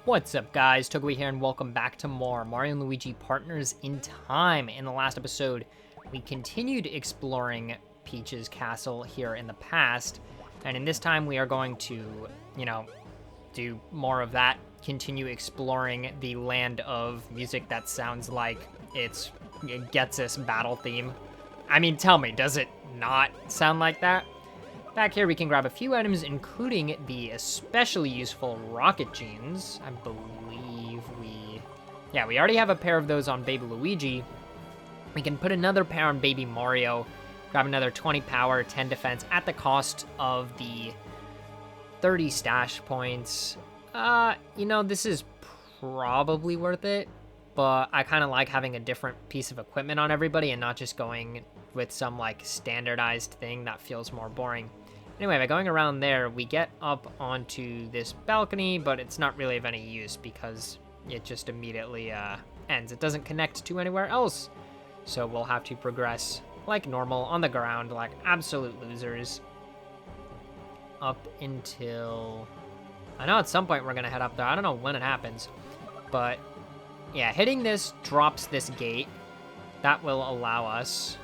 What's up, guys? Togui here, and welcome back to more Mario and Luigi Partners in Time. In the last episode, we continued exploring Peach's castle here in the past, and in this time we are going to, do more of that, continue exploring the land of music that sounds like it gets us battle theme. I mean, tell me, does it not sound like that? Back here, we can grab a few items, including the especially useful rocket genes. I believe we already have a pair of those on Baby Luigi. We can put another pair on Baby Mario, grab another 20 power, 10 defense at the cost of the 30 stash points. This is probably worth it, but I kind of like having a different piece of equipment on everybody and not just going with some standardized thing that feels more boring. Anyway, by going around there, we get up onto this balcony, but it's not really of any use because it just immediately ends. It doesn't connect to anywhere else, so we'll have to progress like normal on the ground, like absolute losers, up until... I know at some point we're going to head up there. I don't know when it happens, but yeah, hitting this drops this gate. That will allow us...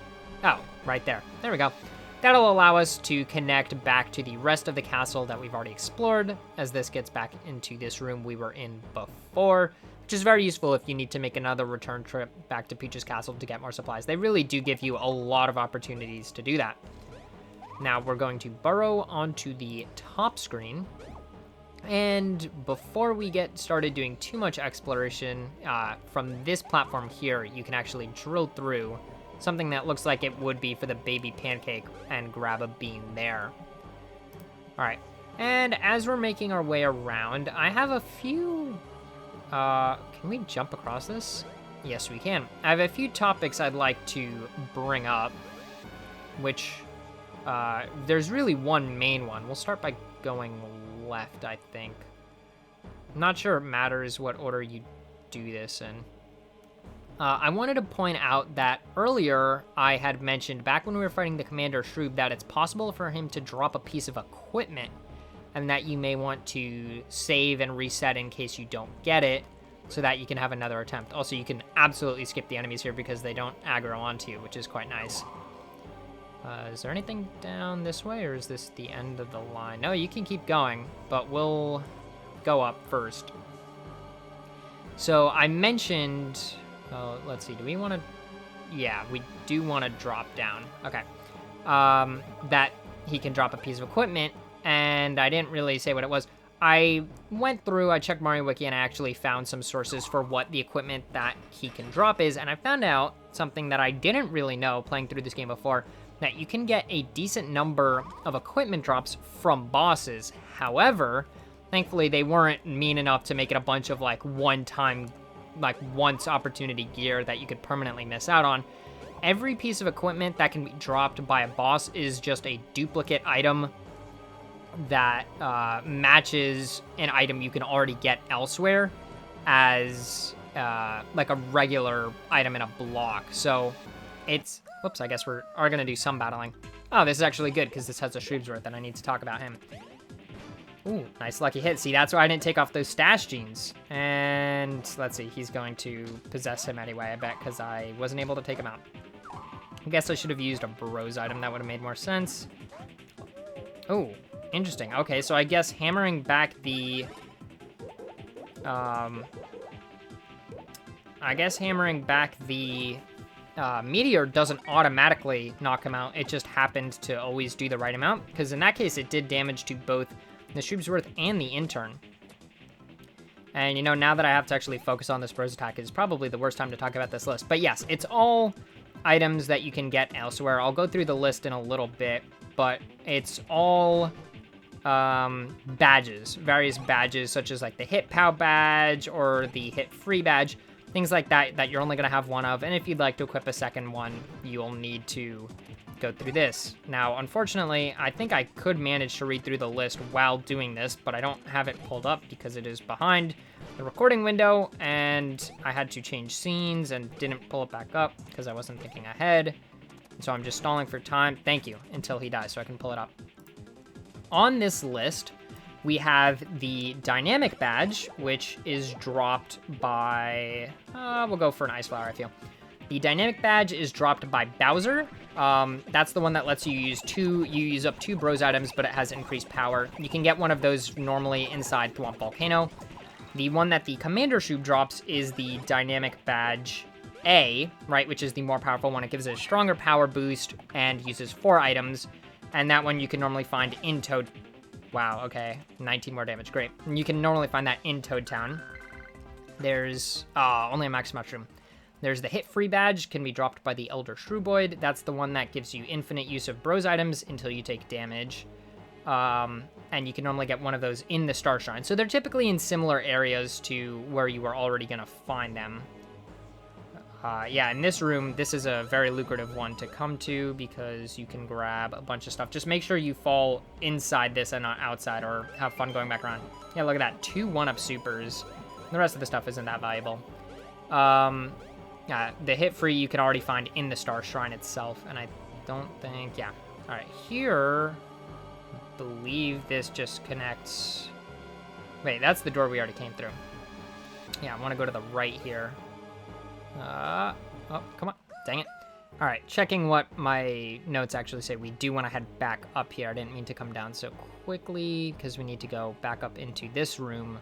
Oh, right there. There we go. That'll allow us to connect back to the rest of the castle that we've already explored, as this gets back into this room we were in before, which is very useful if you need to make another return trip back to Peach's castle to get more supplies. They really do give you a lot of opportunities to do that. Now we're going to burrow onto the top screen, and before we get started doing too much exploration, from this platform here, you can actually drill through something that looks like it would be for the baby pancake and grab a bean there. All right, and as we're making our way around, I have a few, can we jump across this? Yes, we can. I have a few topics I'd like to bring up, which, there's really one main one. We'll start by going left, I think. I'm not sure it matters what order you do this in. I wanted to point out that earlier I had mentioned back when we were fighting the Commander Shroob that it's possible for him to drop a piece of equipment and that you may want to save and reset in case you don't get it so that you can have another attempt. Also, you can absolutely skip the enemies here because they don't aggro onto you, which is quite nice. Is there anything down this way, or is this the end of the line? No, you can keep going, but we'll go up first. So I mentioned... let's see, do we want to... Yeah, we do want to drop down. Okay. That he can drop a piece of equipment, and I didn't really say what it was. I went through, I checked Mario Wiki, and I actually found some sources for what the equipment that he can drop is, and I found out something that I didn't really know playing through this game before, that you can get a decent number of equipment drops from bosses. However, thankfully they weren't mean enough to make it a bunch of one-time once opportunity gear that you could permanently miss out on. Every piece of equipment that can be dropped by a boss is just a duplicate item that matches an item you can already get elsewhere as like a regular item in a block. So it's... Whoops, I guess we are going to do some battling. Oh, this is actually good because this has a Shroobsworth and I need to talk about him. Ooh, nice lucky hit. See, that's why I didn't take off those stash genes. And let's see, he's going to possess him anyway, I bet, because I wasn't able to take him out. I guess I should have used a bros item. That would have made more sense. Oh, interesting. Okay, so I guess hammering back the... meteor doesn't automatically knock him out. It just happened to always do the right amount, because in that case, it did damage to both the Shroobsworth and the intern. And now that I have to actually focus on this bros attack, is probably the worst time to talk about this list. But yes, it's all items that you can get elsewhere. I'll go through the list in a little bit, but it's all badges, various badges, such as the Hit Pow badge or the Hit Free badge, things like that you're only going to have one of. And if you'd like to equip a second one, you'll need to go through this. Now, unfortunately, I think I could manage to read through the list while doing this, but I don't have it pulled up because it is behind the recording window, and I had to change scenes and didn't pull it back up because I wasn't thinking ahead. And so I'm just stalling for time. Thank you, until he dies so I can pull it up. On this list, we have the dynamic badge, which is dropped by, we'll go for an ice flower, I feel. The dynamic badge is dropped by Bowser. That's the one that lets you use up 2 bros items, but it has increased power. You can get one of those normally inside Thwomp Volcano. The one that the Commander Shroom drops is the dynamic badge A, right, which is the more powerful one. It gives it a stronger power boost and uses 4 items. And that one you can normally find in Toad. Wow, okay, 19 more damage, great. And you can normally find that in Toad Town. There's only a max mushroom. There's the hit-free badge, can be dropped by the Elder Shrooboid. That's the one that gives you infinite use of bros items until you take damage. And you can normally get one of those in the Star Shrine. So they're typically in similar areas to where you were already going to find them. Yeah, in this room, this is a very lucrative one to come to because you can grab a bunch of stuff. Just make sure you fall inside this and not outside, or have fun going back around. Yeah, look at that. 2 1-up supers. The rest of the stuff isn't that valuable. The hit-free you can already find in the Star Shrine itself, and I don't think... Yeah. All right, here... I believe this just connects... Wait, that's the door we already came through. Yeah, I want to go to the right here. Oh, come on. Dang it. All right, checking what my notes actually say. We do want to head back up here. I didn't mean to come down so quickly because we need to go back up into this room.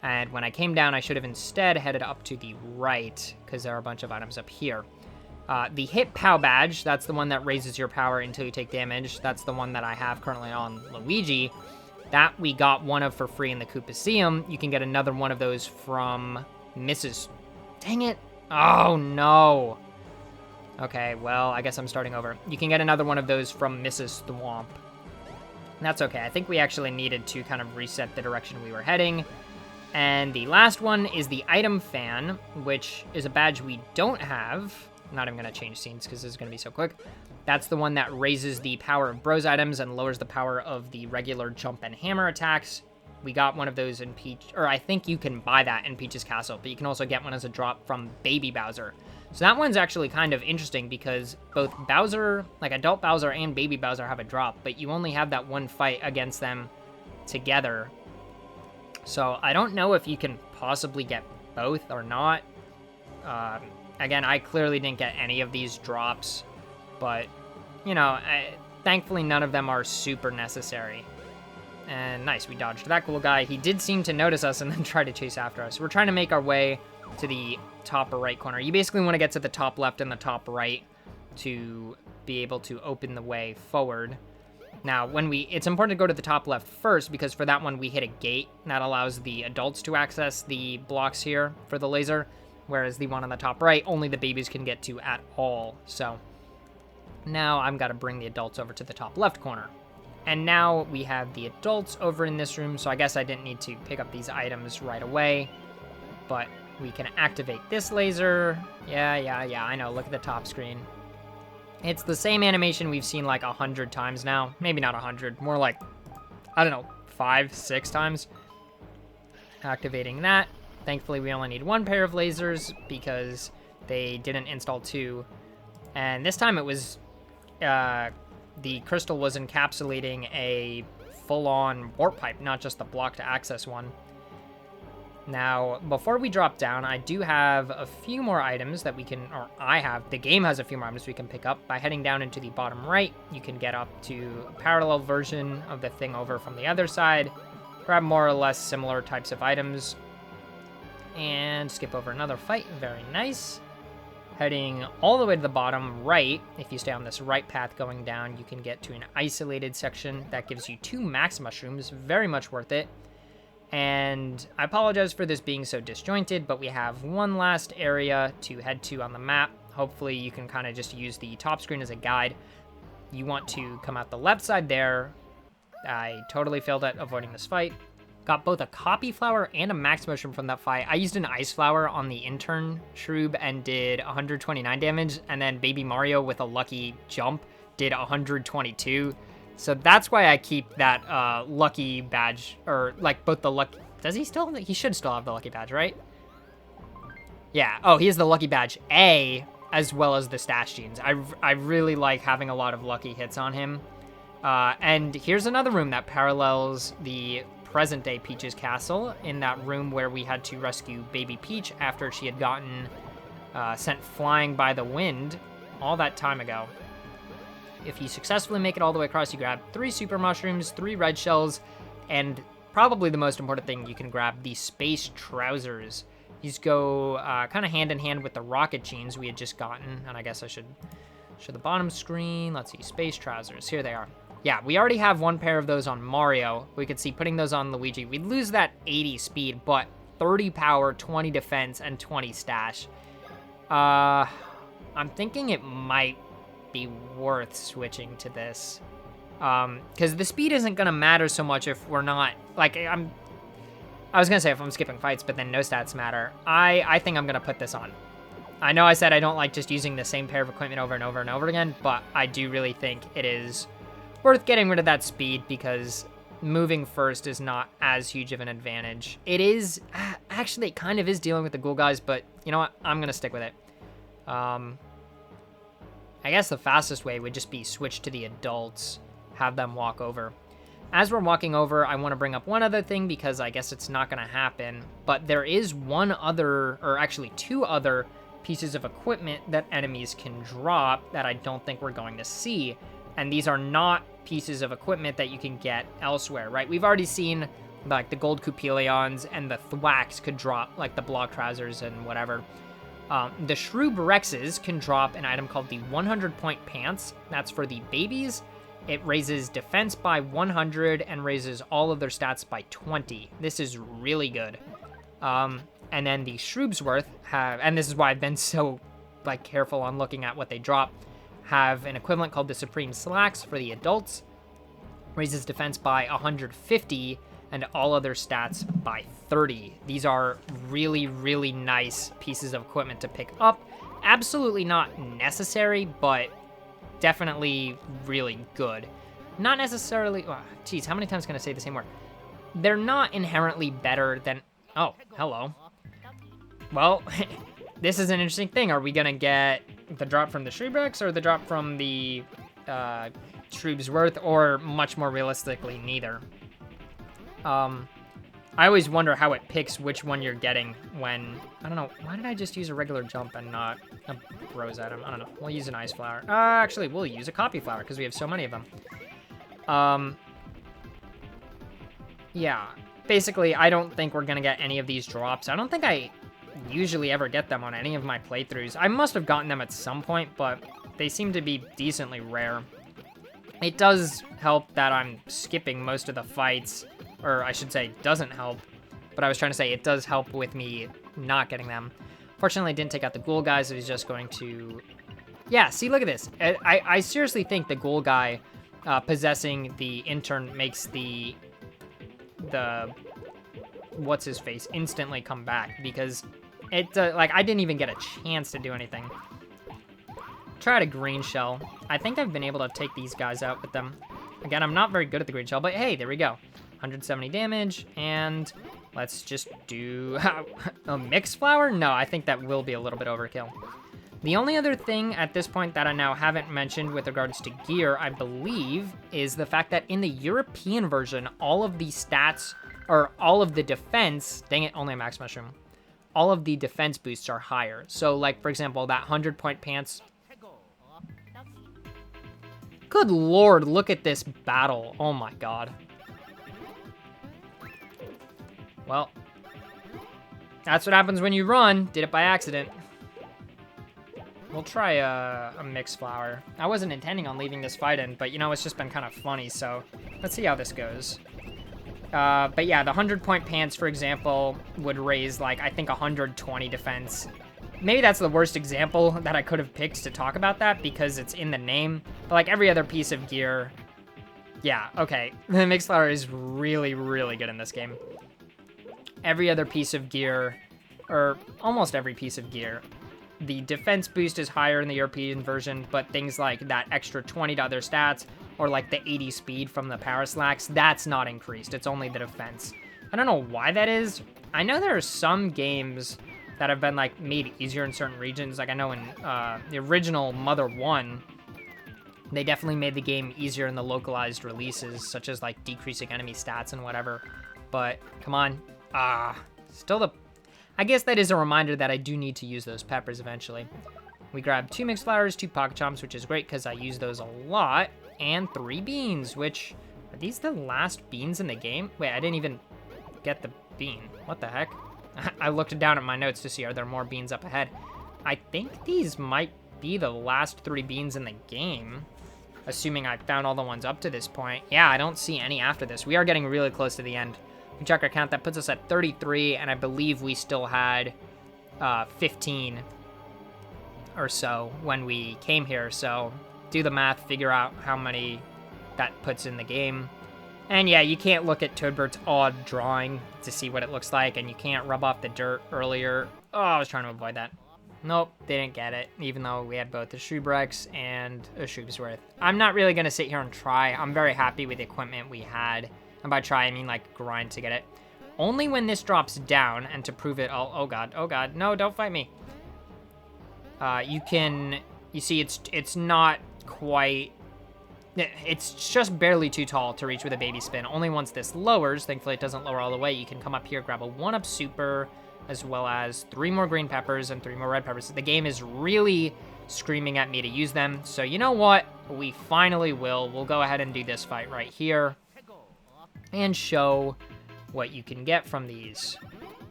And when I came down, I should have instead headed up to the right because there are a bunch of items up here. The Hit Pow badge, that's the one that raises your power until you take damage. That's the one that I have currently on Luigi. That we got one of for free in the Koopaceum. You can get another one of those from Mrs. Dang it. Oh, no. Okay, well, I guess I'm starting over. You can get another one of those from Mrs. Thwomp. That's okay. I think we actually needed to kind of reset the direction we were heading. And the last one is the Item Fan, which is a badge we don't have. I'm not even going to change scenes because this is going to be so quick. That's the one that raises the power of bros items and lowers the power of the regular jump and hammer attacks. We got one of those in Peach, or I think you can buy that in Peach's Castle, but you can also get one as a drop from Baby Bowser. So that one's actually kind of interesting because both Bowser, like Adult Bowser and Baby Bowser have a drop, but you only have that one fight against them together. So I don't know if you can possibly get both or not. Again, I clearly didn't get any of these drops, but, you know, thankfully none of them are super necessary. And nice, we dodged that cool guy. He did seem to notice us and then try to chase after us. We're trying to make our way to the top or right corner. You basically want to get to the top left and the top right to be able to open the way forward. Now, it's important to go to the top left first because for that one we hit a gate that allows the adults to access the blocks here for the laser, whereas the one on the top right, only the babies can get to at all. So now I've got to bring the adults over to the top left corner. And now we have the adults over in this room, so I guess I didn't need to pick up these items right away, but we can activate this laser. Yeah, I know, look at the top screen. It's the same animation we've seen like 100 times now. Maybe not 100, more like, I don't know, 5, 6 times. Activating that. Thankfully, we only need 1 pair of lasers because they didn't install 2. And this time it was, the crystal was encapsulating a full-on warp pipe, not just the block to access one. Now, before we drop down, I do have a few more items that we can, or I have, the game has a few more items we can pick up. By heading down into the bottom right, you can get up to a parallel version of the thing over from the other side, grab more or less similar types of items, and skip over another fight. Very nice. Heading all the way to the bottom right, if you stay on this right path going down, you can get to an isolated section that gives you 2 max mushrooms. Very much worth it. And I apologize for this being so disjointed, but we have one last area to head to on the map. Hopefully you can kind of just use the top screen as a guide. You want to come out the left side there. I totally failed at avoiding this fight. Got both a copy flower and a max mushroom from that fight. I used an ice flower on the intern shroob and did 129 damage, and then Baby Mario with a lucky jump did 122. So that's why I keep that lucky badge, or like both the lucky... Does he still? He should still have the lucky badge, right? Yeah. Oh, he has the lucky badge A as well as the stash genes. I really like having a lot of lucky hits on him. And here's another room that parallels the present-day Peach's castle in that room where we had to rescue baby Peach after she had gotten sent flying by the wind all that time ago. If you successfully make it all the way across, you grab 3 super mushrooms, 3 red shells, and probably the most important thing, you can grab the space trousers. These go kind of hand in hand with the rocket jeans we had just gotten, and I guess I should show the bottom screen. Let's see, space trousers. Here they are. Yeah, we already have 1 pair of those on Mario. We could see putting those on Luigi. We'd lose that 80 speed, but 30 power, 20 defense, and 20 stash. I'm thinking it might be worth switching to this. Because the speed isn't going to matter so much if we're not... Like, I was going to say if I'm skipping fights, but then no stats matter. I think I'm going to put this on. I know I said I don't like just using the same pair of equipment over and over and over again, but I do really think it is worth getting rid of that speed because moving first is not as huge of an advantage. It is, actually, it kind of is dealing with the ghoul guys, but you know what? I'm going to stick with it. I guess the fastest way would just be switch to the adults, have them walk over. As we're walking over, I want to bring up one other thing because I guess it's not going to happen, but there is one other, or actually 2 other pieces of equipment that enemies can drop that I don't think we're going to see. And these are not pieces of equipment that you can get elsewhere, right? We've already seen like the gold Coupelions and the Thwacks could drop like the block trousers and whatever. The Shroob Rexes can drop an item called the 100-point pants. That's for the babies. It raises defense by 100 and raises all of their stats by 20. This is really good. And then the Shroobsworth have, and this is why I've been so like careful on looking at what they drop, have an equivalent called the Supreme Slacks for the adults. Raises defense by 150 and all other stats by 30. These are really, really nice pieces of equipment to pick up. Absolutely not necessary, but definitely really good. Not necessarily, oh, geez, how many times can I say the same word? They're not inherently better than, oh, hello. Well, this is an interesting thing. Are we gonna get the drop from the Shreebrex or the drop from the Shroobsworth, or much more realistically, neither? I always wonder how it picks which one you're getting when, I don't know, why did I just use a regular jump and not a rose item? I don't know, we'll use an ice flower. Actually, we'll use a copy flower because we have so many of them. Yeah, basically, I don't think we're gonna get any of these drops. I don't think I usually ever get them on any of my playthroughs. I must have gotten them at some point, but they seem to be decently rare. It does help that I'm skipping most of the fights, or I should say doesn't help, but I was trying to say it does help with me not getting them. Fortunately, I didn't take out the ghoul guy, so he's just going to... Yeah, see, look at this. I seriously think the ghoul guy possessing the intern makes the what's-his-face instantly come back, because it, like, I didn't even get a chance to do anything. Tried a green shell. I think I've been able to take these guys out with them. Again, I'm not very good at the green shell, but hey, there we go. 170 damage, and let's just do a mixed flower? No, I think that will be a little bit overkill. The only other thing at this point that I now haven't mentioned with regards to gear, I believe, is the fact that in the European version, all of the stats, or all of the defense, dang it, only a max mushroom, all of the defense boosts are higher. So, like, for example, that 100-point pants. Good lord, look at this battle. Oh my god. Well, that's what happens when you run. Did it by accident. We'll try a mixed flower. I wasn't intending on leaving this fight in, but you know, it's just been kind of funny, so let's see how this goes. But yeah, the 100-point pants, for example, would raise, like, I think 120 defense. Maybe that's the worst example that I could have picked to talk about that because it's in the name. But like every other piece of gear, yeah, okay. The mixed flower is really, really good in this game. Every other piece of gear, or almost every piece of gear, the defense boost is higher in the European version, but things like that extra 20 to other stats, or like the 80 speed from the power slacks, that's not increased. It's only the defense. I don't know why that is. I know there are some games that have been like made easier in certain regions. Like I know in the original Mother 1, they definitely made the game easier in the localized releases, such as like decreasing enemy stats and whatever. but come on. Still the... I guess that is a reminder that I do need to use those peppers eventually. We grabbed 2 mixed flowers, 2 pocket chomps, which is great because I use those a lot, and 3 beans, which... Are these the last beans in the game? Wait, I didn't even get the bean. What the heck? I looked down at my notes to see are there more beans up ahead. I think these might be the last 3 beans in the game, assuming I found all the ones up to this point. Yeah, I don't see any after this. We are getting really close to the end. We check our count. That puts us at 33, and I believe we still had 15 or so when we came here. So do the math, figure out how many that puts in the game. And yeah, you can't look at Toadbert's odd drawing to see what it looks like, and you can't rub off the dirt earlier. Oh, I was trying to avoid that. Nope, they didn't get it, even though we had both a Shrubrex and a Shrubsworth. I'm not really going to sit here and try. I'm very happy with the equipment we had. And by try, I mean like grind to get it. Only when this drops down, and to prove it, oh god, no, don't fight me. You see it's not quite... It's just barely too tall to reach with a baby spin. Only once this lowers, thankfully it doesn't lower all the way, you can come up here, grab a 1-up super, as well as 3 more green peppers and 3 more red peppers. The game is really screaming at me to use them. So you know what? We finally will. We'll go ahead and do this fight right here and show what you can get from these.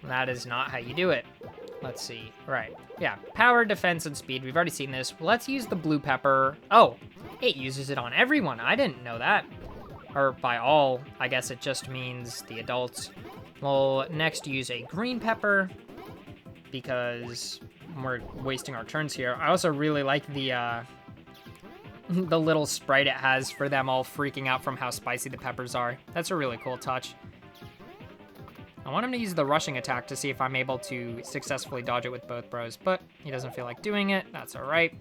That is not how you do it. Let's see. Right. Yeah. Power, defense, and speed. We've already seen this. Let's use the blue pepper. Oh, it uses it on everyone. I didn't know that. Or by all, I guess it just means the adults. We'll next use a green pepper because we're wasting our turns here. I also really like the little sprite it has for them all freaking out from how spicy the peppers are. That's a really cool touch. I want him to use the rushing attack to see if I'm able to successfully dodge it with both bros, but he doesn't feel like doing it. That's all right.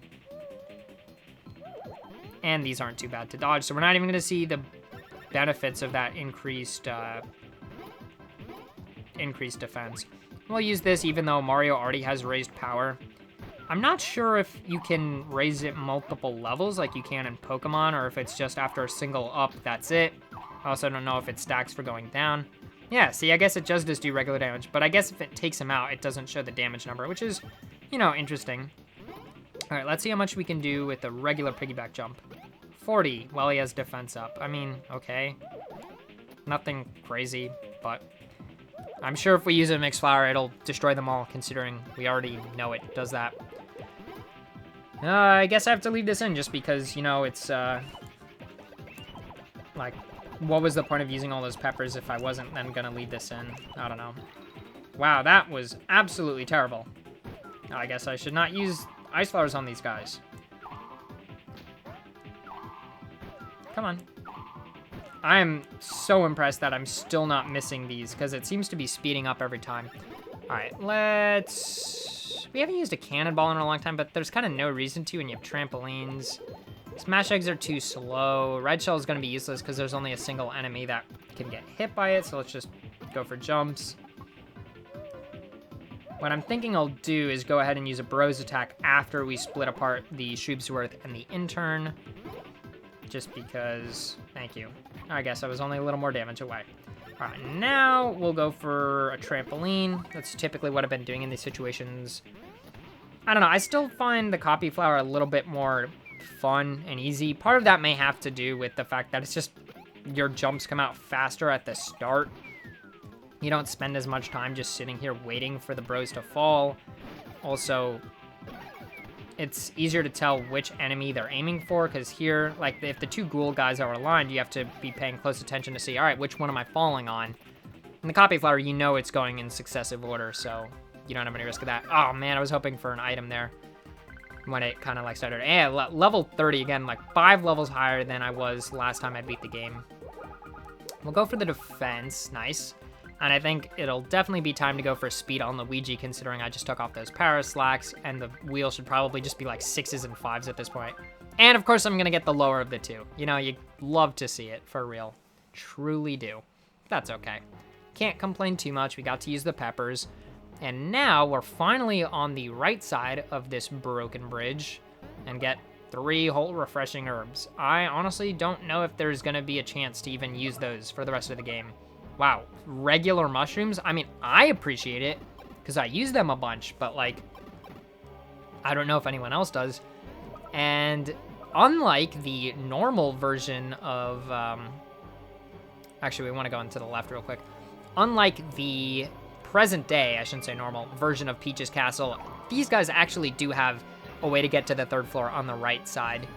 And these aren't too bad to dodge, so we're not even going to see the benefits of that increased defense. We'll use this even though Mario already has raised power. I'm not sure if you can raise it multiple levels like you can in Pokemon, or if it's just after a single up, that's it. I also don't know if it stacks for going down. Yeah, see, I guess it does just do regular damage, but I guess if it takes him out, it doesn't show the damage number, which is, you know, interesting. All right, let's see how much we can do with a regular piggyback jump. 40 while he has defense up. I mean, okay. Nothing crazy, but I'm sure if we use a mixed flower, it'll destroy them all, considering we already know it does that. I guess I have to leave this in just because, you know, it's, like, what was the point of using all those peppers if I wasn't then gonna leave this in? I don't know. Wow, that was absolutely terrible. I guess I should not use ice flowers on these guys. Come on. I am so impressed that I'm still not missing these, because it seems to be speeding up every time. Alright, let's... We haven't used a cannonball in a long time, but there's kind of no reason to, and you have trampolines. Smash eggs are too slow. Red shell is going to be useless because there's only a single enemy that can get hit by it, so let's just go for jumps. What I'm thinking I'll do is go ahead and use a bros attack after we split apart the Shrubsworth and the intern. Just because, thank you. I guess I was only a little more damage away. All right, now we'll go for a trampoline. That's typically what I've been doing in these situations. I don't know, I still find the copy flower a little bit more fun and easy. Part of that may have to do with the fact that it's just your jumps come out faster at the start. You don't spend as much time just sitting here waiting for the bros to fall. Also, it's easier to tell which enemy they're aiming for, because here, like, if the 2 ghoul guys are aligned, you have to be paying close attention to see, all right, which one am I falling on? In the copy flower, you know it's going in successive order, so you don't have any risk of that. Oh, man, I was hoping for an item there when it kind of, like, started. Yeah, level 30, again, like, 5 levels higher than I was last time I beat the game. We'll go for the defense. Nice. And I think it'll definitely be time to go for speed on Luigi, considering I just took off those power slacks, and the wheel should probably just be like 6s and 5s at this point. And of course, I'm going to get the lower of the 2. You know, you love to see it, for real. Truly do. That's okay. Can't complain too much. We got to use the peppers. And now we're finally on the right side of this broken bridge and get 3 whole refreshing herbs. I honestly don't know if there's going to be a chance to even use those for the rest of the game. wow, regular mushrooms. I mean, I appreciate it because I use them a bunch, but like, I don't know if anyone else does. And unlike the normal version of, actually, we want to go into the left real quick. Unlike the present day, I shouldn't say normal, version of Peach's Castle, these guys actually do have a way to get to the 3rd floor on the right side.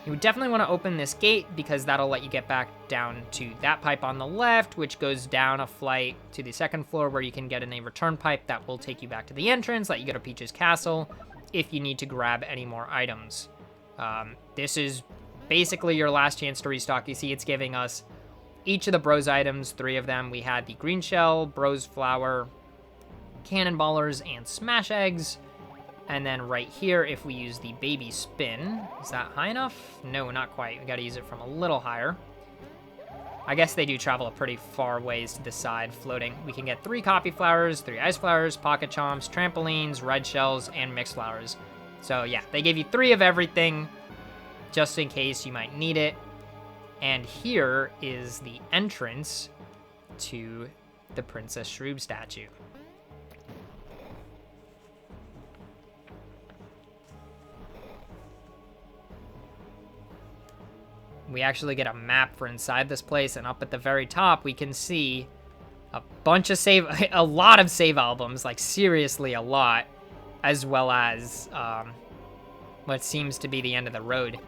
You would definitely want to open this gate because that'll let you get back down to that pipe on the left, which goes down a flight to the 2nd floor where you can get in a return pipe that will take you back to the entrance, let you go to Peach's Castle if you need to grab any more items. This is basically your last chance to restock. You see it's giving us each of the Bros items, 3 of them. We had the green shell, Bros flower, cannonballers, and smash eggs. And then right here, if we use the baby spin, is that high enough? No, not quite. We got to use it from a little higher. I guess they do travel a pretty far ways to the side, floating. We can get 3 coffee flowers, 3 ice flowers, pocket chomps, trampolines, red shells, and mixed flowers. So yeah, they give you 3 of everything, just in case you might need it. And here is the entrance to the Princess Shroob statue. We actually get a map for inside this place, and up at the very top, we can see a lot of save albums, like seriously a lot, as well as what seems to be the end of the road.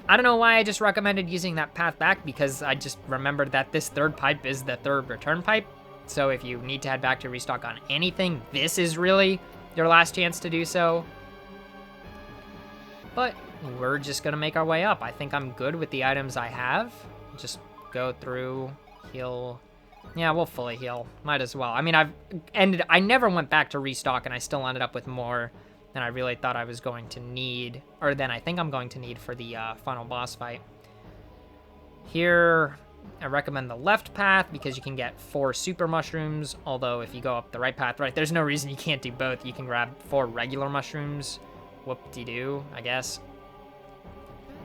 I don't know why I just recommended using that path back, because I just remembered that this 3rd pipe is the 3rd return pipe. So if you need to head back to restock on anything, this is really your last chance to do so. But we're just gonna make our way up. I think I'm good with the items I have. Just go through, heal. Yeah, we'll fully heal. Might as well. I mean, I never went back to restock, and I still ended up with more than I really thought I was going to need, or than I think I'm going to need for the final boss fight. Here, I recommend the left path because you can get 4 super mushrooms, although if you go up the right path, right, there's no reason you can't do both. You can grab 4 regular mushrooms. Whoop-de-doo, I guess.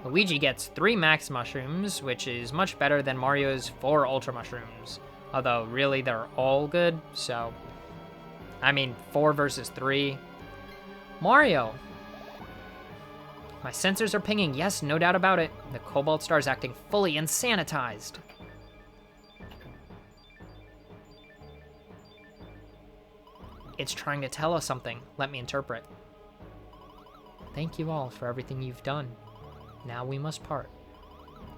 Luigi gets 3 max mushrooms, which is much better than Mario's 4 ultra mushrooms. Although, really, they're all good, so... I mean, 4 versus 3. Mario! My sensors are pinging, yes, no doubt about it. The Cobalt Star's acting fully insanitized. It's trying to tell us something. Let me interpret. Thank you all for everything you've done. Now we must part.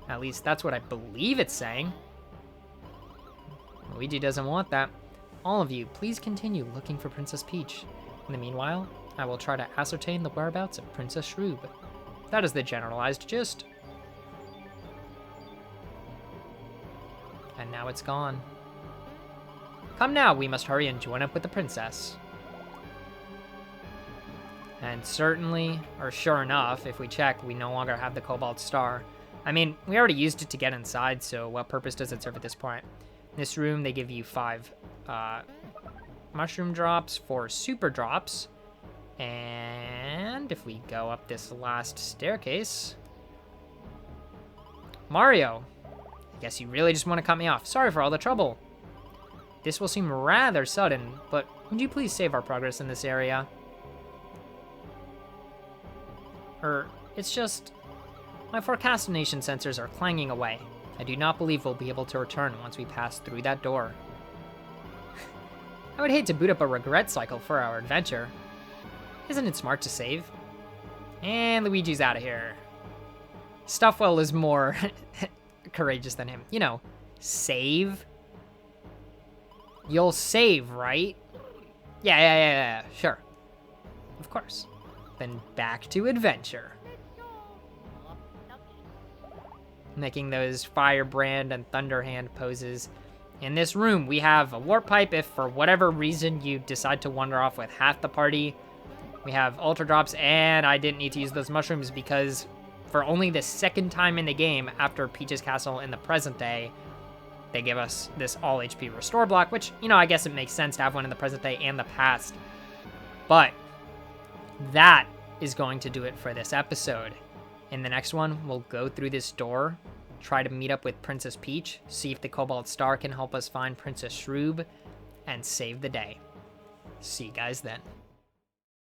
At least that's what I believe it's saying. Luigi doesn't want that. All of you, please continue looking for Princess Peach. In the meanwhile, I will try to ascertain the whereabouts of Princess Shroob. That is the generalized gist. And now it's gone. Come now, we must hurry and join up with the princess. And certainly, or sure enough, if we check, we no longer have the Cobalt Star. I mean, we already used it to get inside, so what purpose does it serve at this point? In this room, they give you 5 mushroom drops, 4 super drops. And if we go up this last staircase... Mario! I guess you really just want to cut me off. Sorry for all the trouble. This will seem rather sudden, but would you please save our progress in this area? It's just... my forecastination sensors are clanging away. I do not believe we'll be able to return once we pass through that door. I would hate to boot up a regret cycle for our adventure. Isn't it smart to save? And Luigi's out of here. Stuffwell is more courageous than him. You know, save. You'll save, right? Yeah, sure. Of course. Then back to adventure. Making those Firebrand and Thunderhand poses. In this room, we have a warp pipe if for whatever reason you decide to wander off with half the party. We have Ultra Drops, and I didn't need to use those mushrooms because for only the 2nd time in the game after Peach's Castle in the present day, they give us this all HP restore block, which, you know, I guess it makes sense to have one in the present day and the past. But that is going to do it for this episode. In the next one, we'll go through this door try to meet up with Princess Peach, see if the Cobalt Star can help us find Princess Shroob, and save the day. See you guys then.